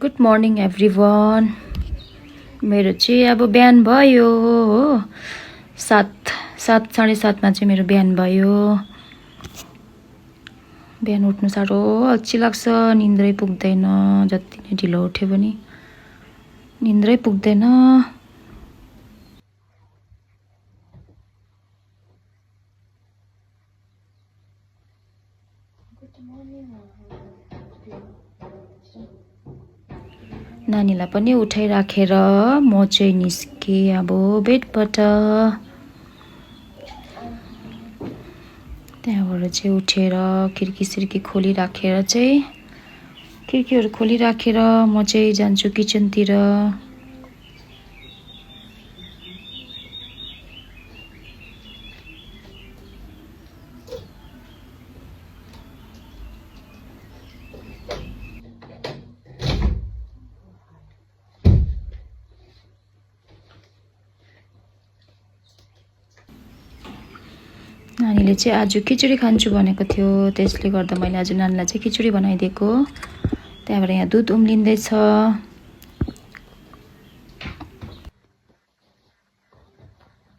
Good morning everyone. मेरो चाहिँ अब बिहान भयो हो, 7:30 चाहिँ मेरो बिहान भयो। बिहान उठ्नु साह्रो अल्छी लाग्छ, निन्द्रै पुग्दैन। जति नै ढिलो उठ्यो पनि निन्द्रै पुग्दैन। नानीलाई पनि उठाइराखेर म चाहिँ निस्केँ अब बेडबाट। त्यहाँबाट चाहिँ उठेर खिड्की खोलिराखेर चाहिँ खिड्कीहरू खोलिराखेर म चाहिँ जान्छु किचनतिर। नानीले चाहिँ आज खिचडी खान्छु भनेको थियो, त्यसले गर्दा मैले आज नानीलाई चाहिँ खिचडी बनाइदिएको। त्यहाँबाट यहाँ दुध उम्लिँदैछ।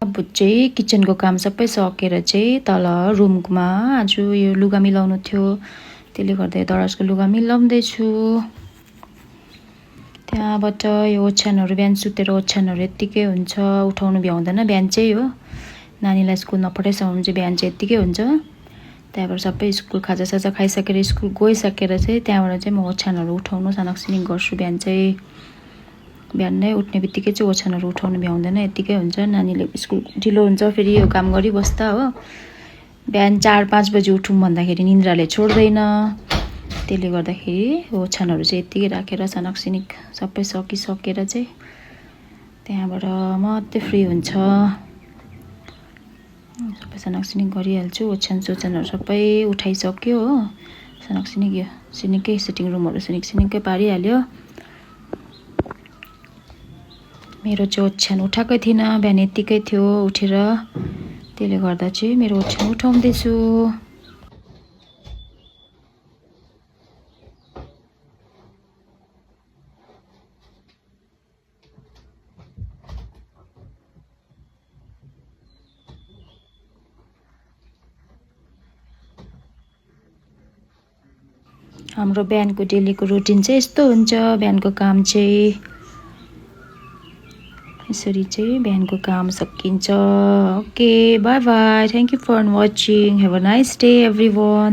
अब चाहिँ किचनको काम सबै सकेर चाहिँ तल रुममा आज यो लुगा मिलाउनु थियो, त्यसले गर्दा दराजको लुगा मिलाउँदैछु। त्यहाँबाट यो ओछ्यानहरू बिहान सुतेर ओछ्यानहरू यत्तिकै हुन्छ, उठाउनु भ्याउँदैन बिहान चाहिँ हो। नानीलाई स्कुल नपठाइसम्म चाहिँ बिहान चाहिँ यत्तिकै हुन्छ। त्यहाँबाट सबै स्कुल खाजासाजा खाइसकेर स्कुल गइसकेर चाहिँ त्यहाँबाट चाहिँ म ओछ्यानहरू उठाउनु सानकसिनिक गर्छु। बिहान चाहिँ बिहान नै उठ्ने बित्तिकै चाहिँ ओछ्यानहरू उठाउनु भ्याउँदैन, यत्तिकै हुन्छ। नानीले स्कुल ढिलो हुन्छ, फेरि यो काम गरिबस्दा हो। बिहान 4-5 बजी उठौँ भन्दाखेरि निन्द्राले छोड्दैन, त्यसले गर्दाखेरि ओछ्यानहरू चाहिँ यत्तिकै राखेर सानकसिनिक सबै सकिसकेर चाहिँ त्यहाँबाट मात्रै फ्री हुन्छ। सबै सानकसिनिक गरिहाल्छु। ओछ्यानहरू सबै उठाइसक्यो हो। सानकसिनिक यो सिनिकै सिटिङ रुमहरू सिनिकै पारिहाल्यो। मेरो चाहिँ ओछ्यान उठाएकै थिइनँ, बिहान यत्तिकै थियो उठेर, त्यसले गर्दा चाहिँ मेरो ओछ्यान उठाउँदैछु। हाम्रो बिहानको डेलीको रुटिन चाहिँ यस्तो हुन्छ। बिहानको काम चाहिँ यसरी चाहिँ बिहानको काम सकिन्छ। Okay, bye bye, thank you for watching, have a nice day everyone.